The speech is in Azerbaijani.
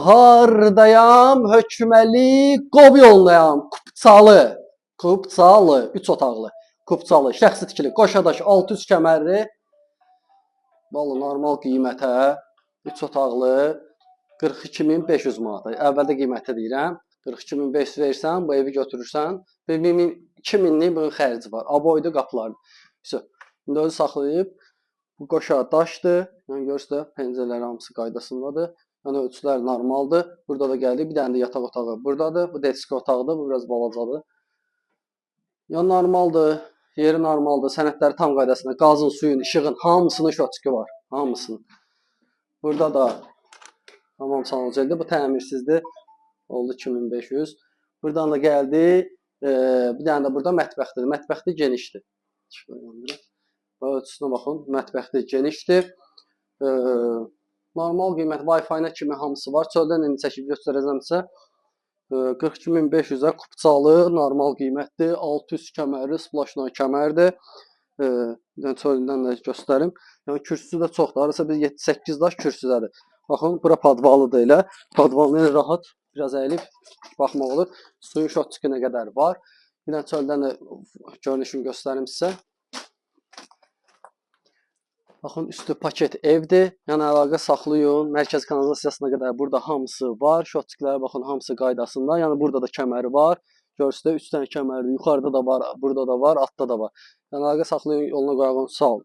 Hardayam, hökməli, qov yollayam, Kupçalı, 3 otaqlı, Kupçalı, şəxsi tikili, qoşadaş, 600 kəmərli, vallahi normal qiymətə, 3 otaqlı, 42.500 manata. Əvvəldə qiyməti deyirəm, 42.500 versən, bu evi götürürsən, 2.000-lik bunun xərci var, aboydu qapılardı. İndi özü saxlayıb, bu qoşadaşdır, yəni görürsünüz, pəncərələr hamısı qaydasındadır. Yəni ölçülər normaldır. Burada da gəldi. Bir dənə də yataq otağı buradadır. Bu desko otağıdır. Bu biraz balacadır. Yəni normaldır. Yeri normaldır. Sənədləri tam qaydasında. Qazın, suyun, işığın hamısının şotçuku var. Hamısının. Burada da tamam sanılacaqdır. Bu təmirsizdir. Oldu 2500. Buradan da gəldi. Bir dənə də burada mətbəxdir. Mətbəxdə genişdir. Ölçüsünə baxın. Mətbəxdə genişdir. Normal qiymət Wi-Fi-nə kimi hamısı var. Çöldən indi çəkib göstərəcəmsə 42.500-ə Kupçalı normal qiymətdir. 600 kəmərli, splaşla kəmərdir. Çöldən də göstərim. Yəni kürsüsü də çoxdur. Arası biz 7-8 daş kürsüdədir. Baxın, bura podvalıdır elə. Podvalın elə rahat biraz əyilib baxmaq olur. Suyun şotçuku nə qədər var. Bir də çöldən də görünüşünü göstərim sizə. Baxın, üstü paket evdir. Yəni əlaqə saxlayın. Mərkəz kanalizasiyasına qədər burada hamısı var. Şotçuklara baxın, hamısı qaydasında. Yəni burada da kəməri var. Görürsünüz, 3 dənə kəmərli. Yuxarıda da var, burada da var, altda da var. Yəni əlaqə saxlayın, yoluna qoyağın. Sağ olun.